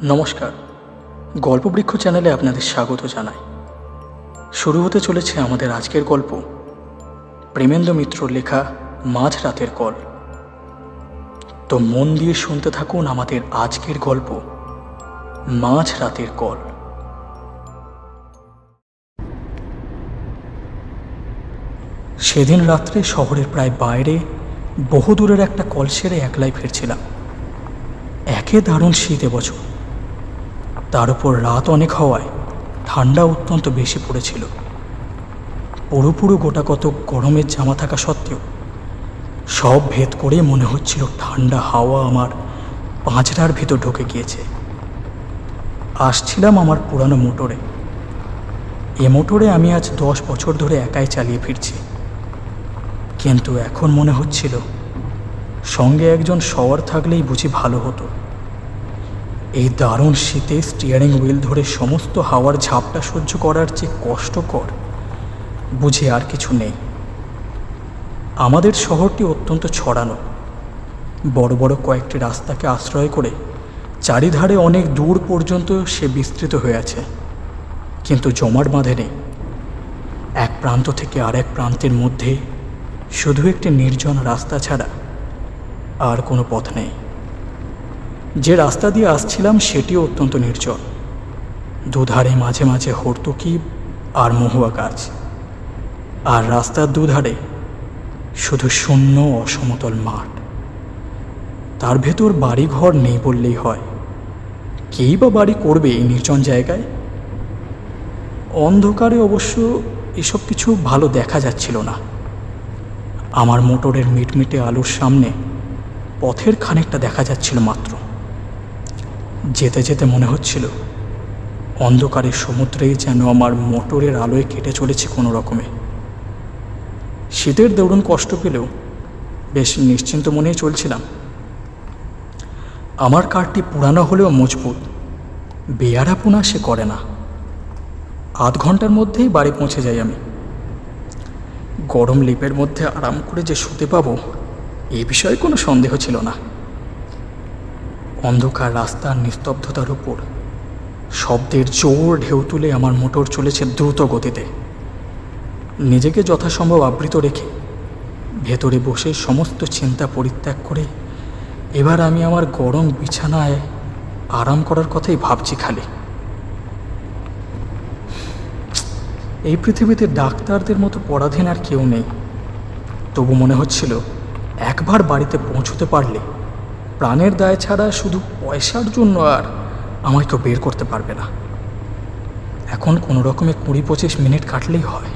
নমস্কার, গল্পবৃক্ষ চ্যানেলে আপনাদের স্বাগত জানাই। শুরু হতে চলেছে আমাদের আজকের গল্প, প্রেমেন্দ্র মিত্র লেখা মাঝরাতের কল। তো মন দিয়ে শুনতে থাকুন আমাদের আজকের গল্প, মাঝরাতের কল। সেদিন রাত্রে শহরের প্রায় বাইরে বহুদূরের একটা কল সেরে একলাই ফিরছিলাম। একে দারুণ শীত এবছর, তার উপর রাত অনেক হওয়ায় ঠান্ডা অত্যন্ত বেশি পড়েছিল। পুরোপুরো গোটা কত গরমের জামা থাকা সত্ত্বেও সব ভেদ করে মনে হচ্ছিল ঠান্ডা হাওয়া আমার পাঁজরার ভিতর ঢুকে গিয়েছে। আসছিলাম আমার পুরানো মোটরে। এ মোটরে আমি আজ 10 বছর ধরে একাই চালিয়ে ফিরছি, কিন্তু এখন মনে হচ্ছিল সঙ্গে একজন সওয়ার থাকলেই বুঝি ভালো হতো। এই দারুণ শীতে স্টিয়ারিং হুইল ধরে সমস্ত হাওয়ার ঝাপটা সহ্য করার যে কষ্টকর বুঝি আর কিছু নেই। আমাদের শহরটি অত্যন্ত ছড়ানো, বড় বড় কয়েকটি রাস্তাকে আশ্রয় করে চারিধারে অনেক দূর পর্যন্ত সে বিস্তৃত হয়ে আছে, কিন্তু জমাট বাঁধে নেই। এক প্রান্ত থেকে আরেক প্রান্তের মধ্যে শুধু একটি নির্জন রাস্তা ছাড়া আর কোনো পথ নেই। যে রাস্তা দিয়ে আসছিলাম সেটিও অত্যন্ত নির্জন। দুধারে মাঝে মাঝে হর্তুকি আর মহুয়া গাছ, আর রাস্তার দুধারে শুধু শূন্য অসমতল মাঠ। তার ভেতর বাড়িঘর নেই বললেই হয়। কেই বা বাড়ি করবে এই নির্জন জায়গায়? অন্ধকারে অবশ্য এসব কিছু ভালো দেখা যাচ্ছিল না। আমার মোটরের মিটমিটে আলোর সামনে পথের খানিকটা দেখা যাচ্ছিল মাত্র। যেতে যেতে মনে হচ্ছিল অন্ধকারের সমুদ্রেই যেন আমার মোটরের আলোয় কেটে চলেছে কোনো রকমে। শীতের দরুন কষ্ট পেলেও বেশ নিশ্চিন্ত মনেই চলছিলাম। আমার কারটি পুরানো হলেও মজবুত, বেয়ারাপোনা সে করে না। আধ ঘন্টার মধ্যেই বাড়ি পৌঁছে যাই আমি। গরম লেপের মধ্যে আরাম করে যে শুতে পাবো এ বিষয়ে কোনো সন্দেহ ছিল না। অন্ধকার রাস্তার নিস্তব্ধতার উপর শব্দের জোর ঢেউ তুলে আমার মোটর চলেছে দ্রুত গতিতে। নিজেকে যথাসম্ভব আবৃত রেখে ভেতরে বসে সমস্ত চিন্তা পরিত্যাগ করে এবার আমি আমার গরম বিছানায় আরাম করার কথাই ভাবছি খালি। এই পৃথিবীতে ডাক্তারদের মতো পরাধীন আর কেউ নেই। তবু মনে হচ্ছিল একবার বাড়িতে পৌঁছতে পারলে প্রাণের দায় ছাড়া শুধু পয়সার জন্য আর আমায় কেউ বের করতে পারবে না। এখন কোনো রকমে 20-25 মিনিট কাটলেই হয়।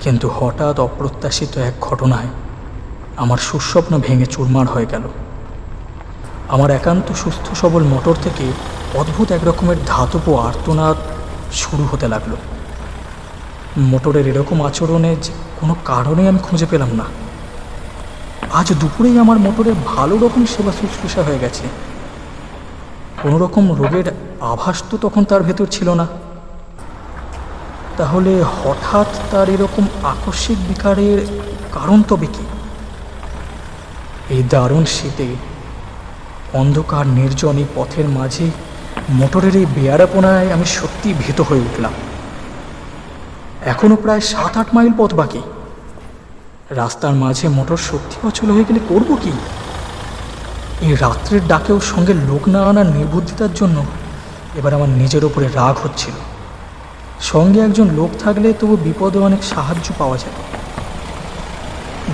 কিন্তু হঠাৎ অপ্রত্যাশিত এক ঘটনায় আমার সুস্বপ্ন ভেঙে চুরমার হয়ে গেল। আমার একান্ত সুস্থ সবল মোটর থেকে অদ্ভুত এক রকমের ধাতব আর্তনাদ শুরু হতে লাগলো। মোটরের এরকম আচরণে যে কোনো কারণে আমি খুঁজে পেলাম না। আজ দুপুরেই আমার মোটরের ভালো রকম সেবা শুশ্রূষা হয়ে গেছে। কোনো রকম রোগের আভাস তো তখন তার ভেতর ছিল না। তাহলে হঠাৎ তার এরকম আকস্মিক বিকারের কারণ তবে কি? এই দারুণ শীতে অন্ধকার নির্জন এই পথের মাঝে মোটরের এই বেয়ারাপোনায় আমি সত্যি ভীত হয়ে উঠলাম। এখনো প্রায় 7-8 মাইল পথ বাকি। রাস্তার মাঝে মোটর সত্যি অচল হয়ে গেলে করব কি? এই রাত্রের ডাকেও সঙ্গে লোক না আনার নির্বুদ্ধিতার জন্য এবার আমার নিজের ওপরে রাগ হচ্ছিল। সঙ্গে একজন লোক থাকলে তবু বিপদে অনেক সাহায্য পাওয়া যেত।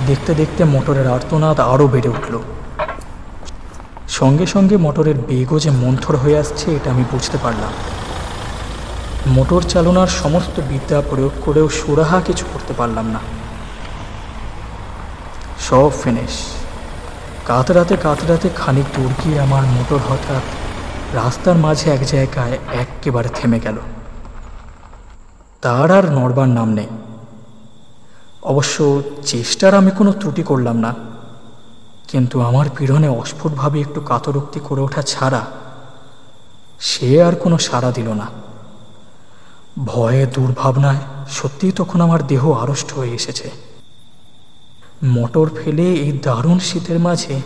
দেখতে দেখতে মোটরের আর্তনাদ আরও বেড়ে উঠল। সঙ্গে সঙ্গে মোটরের বেগও যে মন্থর হয়ে আসছে এটা আমি বুঝতে পারলাম। মোটর চালনার সমস্ত বিদ্যা প্রয়োগ করেও সুরাহা কিছু করতে পারলাম না। সব ফিনিশ। কাতরাতে কাতরাতে খানিক দূর গিয়ে আমার মোটর হঠাৎ রাস্তার মাঝে এক জায়গায় একেবারে থেমে গেল। তার আর নড়বার নাম নেই। অবশ্য চেষ্টার আমি কোনো ত্রুটি করলাম না, কিন্তু আমার পীড়নে অস্ফুটভাবে একটু কাতরোক্তি করে ওঠা ছাড়া সে আর কোনো সাড়া দিল না। ভয়ে দুর্ভাবনায় সত্যিই তখন আমার দেহ আড়ষ্ট হয়ে এসেছে। মোটর ফেলে এই দারুণ শীতের মাঝে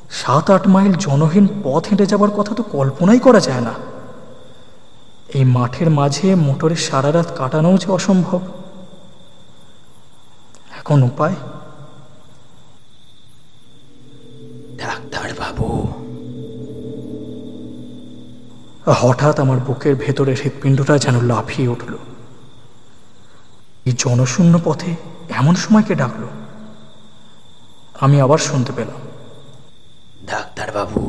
7-8 মাইল জনহীন পথ হেঁটে যাবার কথা তো কল্পনাই করা যায় না। এই মাঠের মাঝে মোটরে সারা রাত কাটানোও যে অসম্ভব। এখন উপায়? ডাক্তার বাবু, হঠাৎ আমার বুকের ভেতরে হৃৎপিণ্ডটা যেন লাফিয়ে উঠল। এই জনশূন্য পথে এমন সময় কে ডাকলো? আমি আবার শুনতে পেলাম, ডাক্তার বাবু।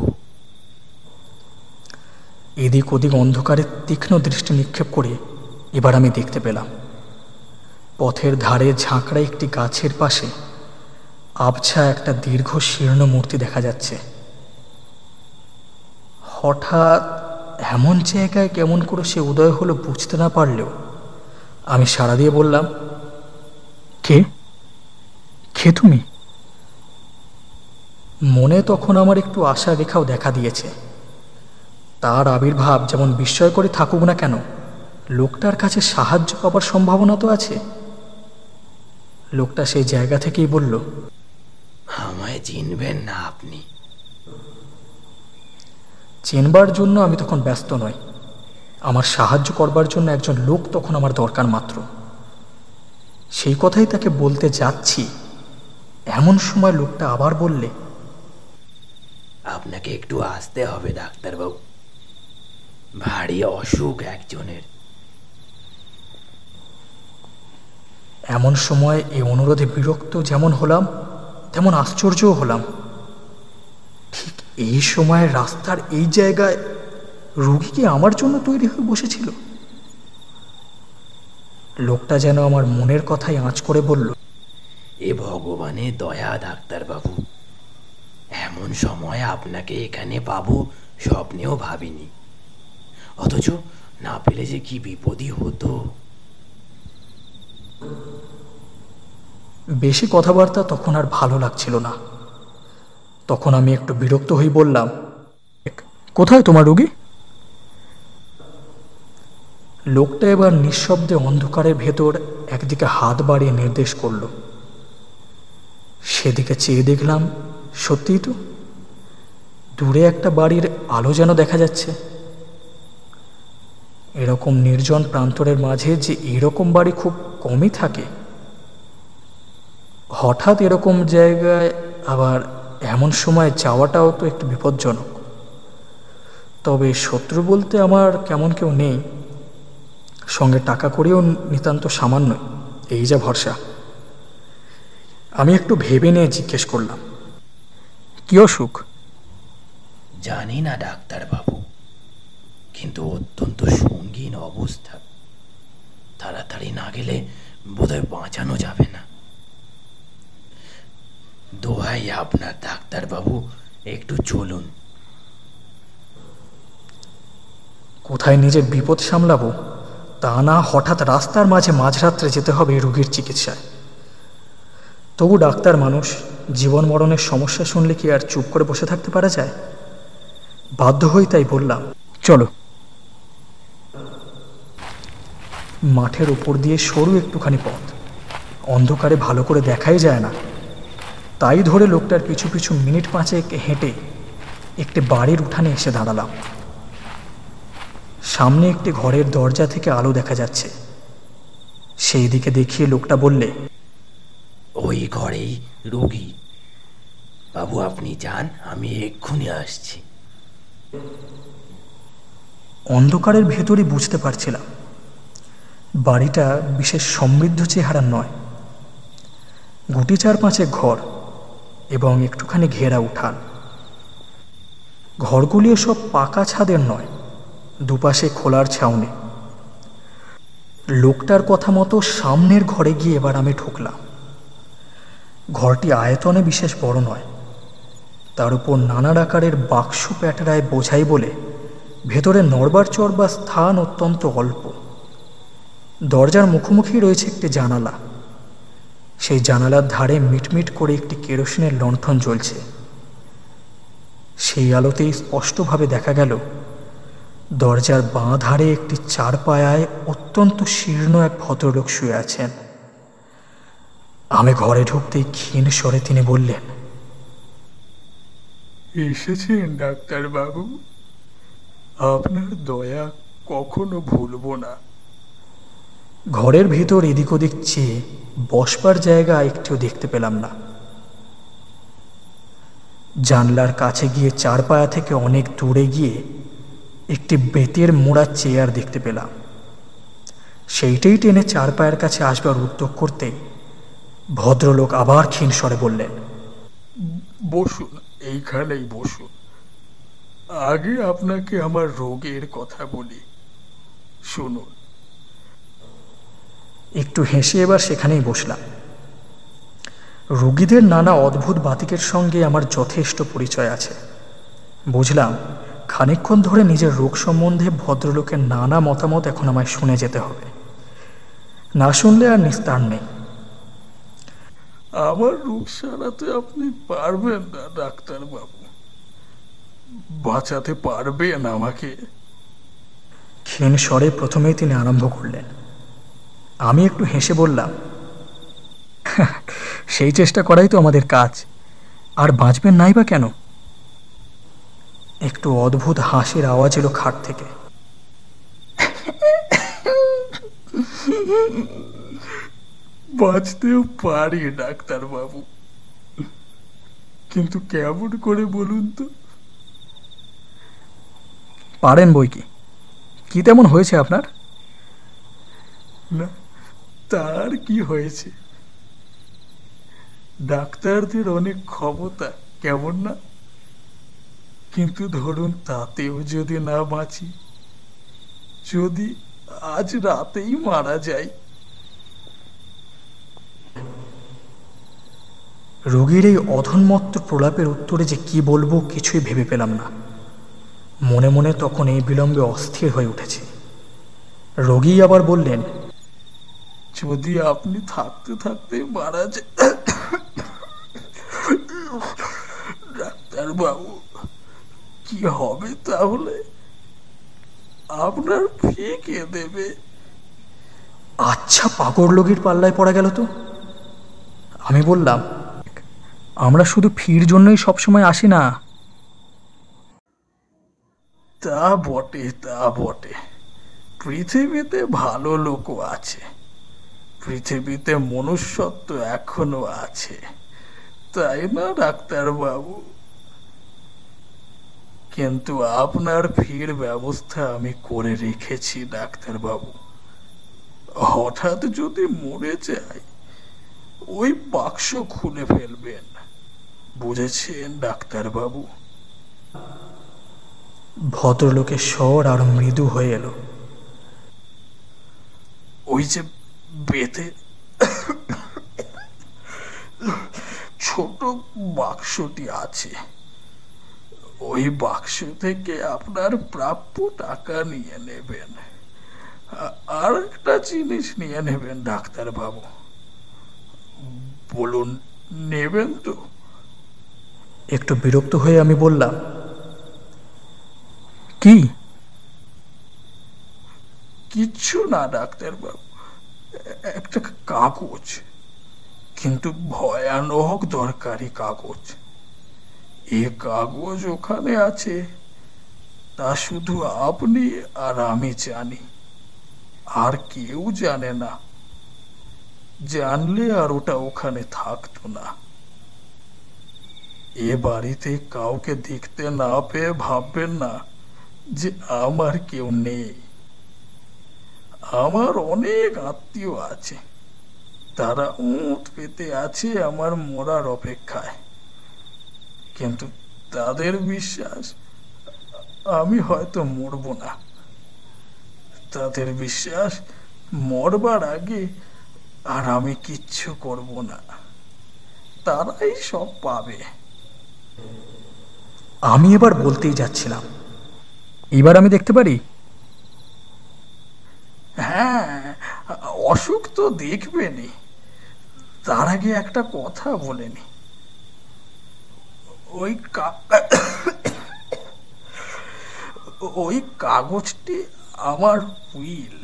এদিক ওদিক অন্ধকারে তীক্ষ্ণ দৃষ্টি নিক্ষেপ করে এবার আমি দেখতে পেলাম পথের ধারে ঝাঁকড়া একটি গাছের পাশে আবছা একটা দীর্ঘ শীর্ণ মূর্তি দেখা যাচ্ছে। হঠাৎ এমন জায়গায় কেমন করে সে উদয় হলো বুঝতে না পারলেও আমি সাড়া দিয়ে বললাম, কে কে তুমি? মনে তখন আমার একটু আশা রেখাও দেখা দিয়েছে। তার আবির্ভাব যেমন বিস্ময়করই থাকুক না কেন, লোকটার কাছে সাহায্য পাবার সম্ভাবনা তো আছে। লোকটা সেই জায়গা থেকেই বলল, আমায় চিনবেন না আপনি? চেনবার জন্য আমি তখন ব্যস্ত নই, আমার সাহায্য করবার জন্য একজন লোক তখন আমার দরকার মাত্র। সেই কথাই তাকে বলতে যাচ্ছি, এমন সময় লোকটা আবার বললে, আপনাকে একটু আসতে হবে ডাক্তারবাবু, ভারী অসুখ একজনের। এমন সময় এই অনুরোধে বিরক্ত যেমন হলাম তেমন আশ্চর্যও হলাম। ঠিক এই সময় রাস্তার এই জায়গায় রোগী কি আমার জন্য তৈরি হয়ে বসেছিল? লোকটা যেন আমার মনের কথাই আঁচ করে বলল, এ ভগবানের দয়া ডাক্তারবাবু, এমন সময় আপনাকে এখানে পাবো স্বপ্নেও ভাবিনি। অথচ না পেলে যে কি বিপদই হতো। বেশি কথাবার্তা তখন আর ভালো লাগছিল না। তখন আমি একটু বিরক্ত হয়ে বললাম, কোথায় তোমার রোগী? লোকটা এবার নিঃশব্দে অন্ধকারের ভেতর একদিকে হাত বাড়িয়ে নির্দেশ করল। সেদিকে চেয়ে দেখলাম, সত্যিই তো দূরে একটা বাড়ির আলো যেন দেখা যাচ্ছে। এরকম নির্জন প্রান্তরের মাঝে যে এরকম বাড়ি খুব কমই থাকে। হঠাৎ এরকম জায়গায় আবার এমন সময় যাওয়াটাও তো একটু বিপজ্জনক। তবে শত্রু বলতে আমার কেমন কেউ নেই, সঙ্গে টাকা করেও নিতান্ত সামান্যই, এই যা ভরসা। আমি একটু ভেবে নিয়ে জিজ্ঞেস করলাম, কি অসুখ? জানি না ডাক্তারবাবু, কিন্তু অত্যন্ত সঙ্গীন অবস্থা। তাড়াতাড়ি না গেলে বোধহয় বাঁচানো যাবে না। দোহাই আপনার ডাক্তারবাবু, একটু চলুন। কোথায় নিজের বিপদ সামলাবো তা না হঠাৎ রাস্তার মাঝে মাঝরাত্রে যেতে হবে রোগীর চিকিৎসায়। তবু ডাক্তার মানুষ, জীবন মরণের সমস্যা শুনলে কি আর চুপ করে বসে থাকতে পারা যায়? বাধ্য হই তাই বললাম, চলো। মাঠের উপর দিয়ে সরু একটুখানি পথ, অন্ধকারে ভালো করে দেখাই যায় না। তাই ধরে লোকটার পিছু পিছু মিনিট 5 হেঁটে একটি বাড়ির উঠানে এসে দাঁড়ালাম। সামনে একটি ঘরের দরজা থেকে আলো দেখা যাচ্ছে। সেই দিকে দেখিয়ে লোকটা বললে, ওই ঘরেই রোগী। বাবু আপনি যান, আমি এক্ষুনি আসছি। অন্ধকারের ভেতরই বুঝতে পারছিলাম বাড়িটা বিশেষ সমৃদ্ধ চেহারার নয়। গুটি 4-5 ঘর এবং একটুখানি ঘেরা উঠান। ঘরগুলিও সব পাকা ছাদের নয়, দুপাশে খোলার ছাউনি। লোকটার কথা মতো সামনের ঘরে গিয়ে এবার আমি ঢুকলাম। ঘরটি আয়তনে বিশেষ বড় নয়, তার উপর নানা আকারের বাক্স প্যাটারায় বোঝাই বলে ভেতরে নড়বার চড়বার স্থান অত্যন্ত অল্প। দরজার মুখোমুখি রয়েছে একটি জানালা। সেই জানালার ধারে মিটমিট করে একটি কেরোসিনের লণ্ঠন জ্বলছে। সেই আলোতেই স্পষ্টভাবে দেখা গেল দরজার বাঁ ধারে একটি 4 পায়ায় অত্যন্ত শীর্ণ এক ভদ্রলোক শুয়ে আছেন। আমি ঘরে ঢুকতেই ক্ষীণ স্বরে তিনি বললেন, এসেছেন ডাক্তারবাবু, আপনার দয়া কখনো ভুলবো না। ঘরের ভিতর এদিক ওদিক চেয়ে বসবার জায়গা একটিও দেখতে পেলাম না। জানলার কাছে গিয়ে চারপায়া থেকে অনেক দূরে গিয়ে একটি বেতের মোড়া চেয়ার দেখতে পেলাম। সেইটাই টেনে চারপায়ের কাছে আসবার উদ্যোগ করতেই ভদ্রলোক আবার ক্ষীণ স্বরে বললেন, বসুন, এইখানেই বসুন। আগে আপনাকে আমার রোগের কথা বলি, শুনুন। একটু হেসে এবার সেখানেই বসলাম। রোগীদের নানা অদ্ভুত বাতিকের সঙ্গে আমার যথেষ্ট পরিচয় আছে। বুঝলাম খানিকক্ষণ ধরে নিজের রোগ সম্বন্ধে ভদ্রলোকের নানা মতামত এখন আমায় শুনে যেতে হবে, না শুনলে আর নিস্তার নেই। আমার রোগ সারাতে আপনি পারবেন না ডাক্তারবাবু, বাঁচাতে পারবেন আমাকে? ক্ষীণ স্বরে প্রথমেই তিনি আরম্ভ করলেন। আমি একটু হেসে বললাম, সেই চেষ্টা করাই তো আমাদের কাজ, আর বাঁচবেন নাই বা কেন? একটু অদ্ভুত হাসির আওয়াজ এলো খাট থেকে। বাঁচতেও পারি ডাক্তারবাবু, কিন্তু কেমন করে বলুন তো? পারেন বই কি, কি তেমন হয়েছে আপনার? না, তার কি হয়েছে? ডাক্তারদের অনেক ক্ষমতা, কেমন না? কিন্তু ধরুন তাতেও যদি না বাঁচি, যদি আজ রাতেই মারা যাই। রোগীর এই অধন্মত্ত প্রলাপের উত্তরে যে কি বলবো কিছুই ভেবে পেলাম না। মনে মনে তখন এই বিলম্বে অস্থির হয়ে উঠেছে। রোগী আবার বললেন, যদি আপনি থাকতে থাকতে মারা যান ডাক্তারবাবু, কি হবে তাহলে? আপনার ফি কে দেবে? আচ্ছা, পাগল রোগীর পাল্লায় পড়া গেল তো। আমি বললাম, আমরা শুধু ফির জন্যই সবসময় আসি না। তা বটে, তা বটে। পৃথিবীতে ভালো লোকও আছে, পৃথিবীতে মনুষ্যত্ব এখনো আছে, তাই না ডাক্তারবাবু? কিন্তু আপনার ফির ব্যবস্থা আমি করে রেখেছি ডাক্তারবাবু। হঠাৎ যদি মরে যায়, ওই বাক্স খুলে ফেলবেন, বুঝেছেন ডাক্তারবাবু? ভদ্রলোকের স্বর আরো মৃদু হয়ে এলো। ওই যে বেতের ছোট বাক্সটি আছে, ওই বাক্স থেকে আপনার প্রাপ্য টাকা নিয়ে নেবেন, আর একটা জিনিস নিয়ে নেবেন ডাক্তারবাবু। বলুন, নেবেন তো? একটু বিরক্ত হয়ে আমি বললাম, কি? কিচ্ছু না ডাক্তারবাবু, একটা কাগজ, কিন্তু ভয়ানক দরকারি কাগজ। এ কাগজ ওখানে আছে, তা শুধু আপনি আর আমি জানি, আর কেউ জানে না। জানলে আর ওটা ওখানে থাকতো না। এ বাড়িতে কাউকে দেখতে না পেয়ে ভাববেন না যে আমার কেউ নেই। আমার অনেক আত্মীয় আছে, তারা উঁত পেতে আছে আমার মরার অপেক্ষায়, কিন্তু তাদের বিশ্বাস আমি হয়তো মরব না। তাদের বিশ্বাস মরবার আগে আর আমি কিচ্ছু করব না, তারাই সব পাবে। আমি এবার বলতেই যাচ্ছিলাম, এবার আমি দেখতে পারি? হ্যাঁ, অসুখ তো দেখবেনই, তার আগে একটা কথা বলেনি। ওই কাগজটি আমার উইল,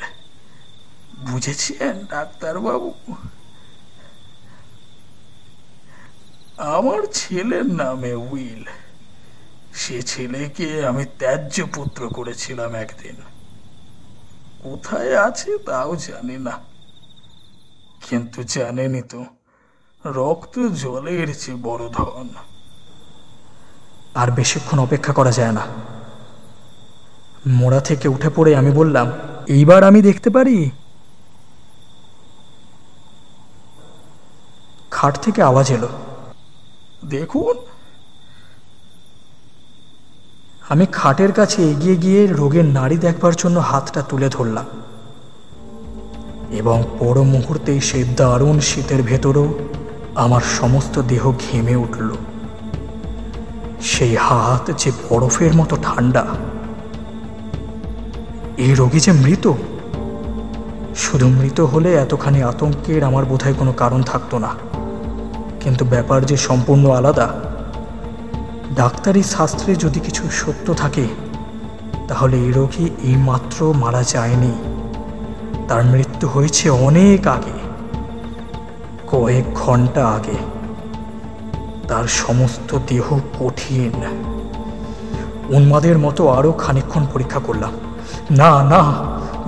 বুঝেছেন ডাক্তারবাবু? আমার ছেলের নামে উইল, সে ছেলেকে আমি ত্যায্য পুত্র করেছিলাম একদিন। কোথায় আছে তাও জানি না, কিন্তু জানেনি তো, রক্ত জলের চেয়ে বড় ধন। আর বেশিক্ষণ অপেক্ষা করা যায় না। মোড়া থেকে উঠে পড়ে আমি বললাম, এইবার আমি দেখতে পারি? খাট থেকে আওয়াজ এলো, দেখুন। আমি খাটের কাছে এগিয়ে গিয়ে রোগের নাড়ি দেখবার জন্য হাতটা তুলে ধরলাম, এবং পর মুহূর্তেই সেই দারুণ শীতের ভেতরও আমার সমস্ত দেহ ঘেমে উঠল। সেই হাত যে বরফের মতো ঠান্ডা। এই রোগী যে মৃত। শুধু মৃত হলে এতখানি আতঙ্কের আমার বোধহয় কোনো কারণ থাকতো না, কিন্তু ব্যাপার যে সম্পূর্ণ আলাদা। ডাক্তারি শাস্ত্রে যদি কিছু সত্য থাকে, তাহলে এই রোগী এইমাত্র মারা যায়নি, তার মৃত্যু হয়েছে অনেক আগে, কয়েক ঘন্টা আগে। তার সমস্ত দেহ কঠিন। উন্মাদের মতো আরো খানিকক্ষণ পরীক্ষা করলাম। না না,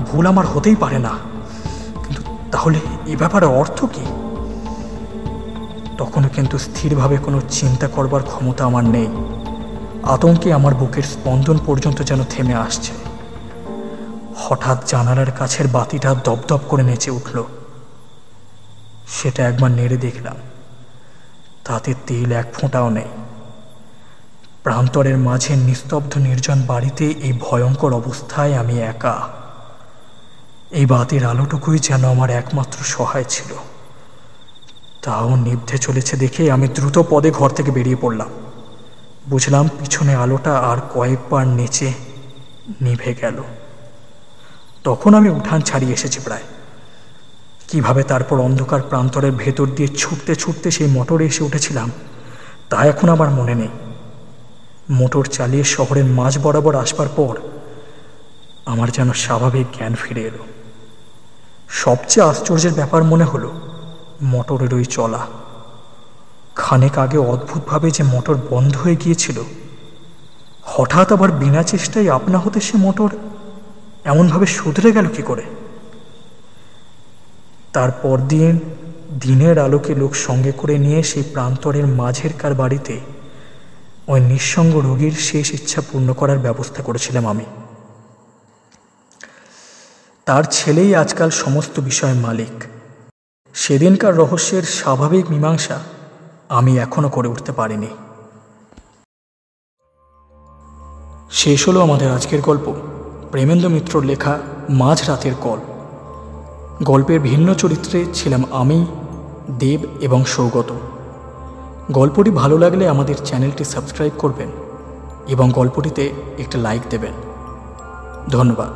ভুল আমার হতেই পারে না, কিন্তু তাহলে এ ব্যাপারে অর্থ কি? তখনও কিন্তু স্থিরভাবে কোনো চিন্তা করবার ক্ষমতা আমার নেই। আতঙ্কে আমার বুকের স্পন্দন পর্যন্ত যেন থেমে আসছে। হঠাৎ জানালার কাছের বাতিটা দপদপ করে নেচে উঠল। সেটা একবার নেড়ে দেখলাম, তাতে তেল এক ফোঁটাও নেই। প্রান্তরের মাঝে নিস্তব্ধ নির্জন বাড়িতে এই ভয়ঙ্কর অবস্থায় আমি একা। এই বাতির আলোটুকুই যেন আমার একমাত্র সহায় ছিল। তাও নিভতে চলেছে দেখে আমি দ্রুত পদে ঘর থেকে বেরিয়ে পড়লাম। বুঝলাম পিছনে আলোটা আর কয়েকবার নেচে নিভে গেল। তখন আমি উঠান ছাড়িয়ে এসেছি প্রায়। কিভাবে তারপর অন্ধকার প্রান্তরের ভেতর দিয়ে ছুটতে ছুটতে সেই মোটরে এসে উঠেছিলাম, তা এখন আমার মনে নেই। মোটর চালিয়ে শহরের মাঝ বরাবর আসবার পর আমার যেন স্বাভাবিক জ্ঞান ফিরে এলো। সবচেয়ে আশ্চর্যের ব্যাপার মনে হলো মোটরের ওই চলা। খানেক আগে অদ্ভুতভাবে যে মোটর বন্ধ হয়ে গিয়েছিল, হঠাৎ আবার বিনা চেষ্টায় আপনা হতে সে মোটর এমনভাবে শুধরে গেল কি করে? তারপর দিনের আলোকে লোক সঙ্গে করে নিয়ে সেই প্রান্তরের মাঝের কার বাড়িতে ওই নিঃসঙ্গ রোগীর শেষ ইচ্ছা পূর্ণ করার ব্যবস্থা করেছিলাম আমি। তার ছেলেই আজকাল সমস্ত বিষয়ের মালিক। সেদিনকার রহস্যের স্বাভাবিক মীমাংসা আমি এখনো করে উঠতে পারিনি। শেষ হলো আমাদের আজকের গল্প, প্রেমেন্দ্র মিত্রর লেখা মাঝরাতের কল। গল্পের ভিন্ন চরিত্রে ছিলাম আমি, দেব এবং সৌগত। গল্পটি ভালো লাগলে আমাদের চ্যানেলটি সাবস্ক্রাইব করবেন এবং গল্পটিতে একটা লাইক দেবেন। ধন্যবাদ।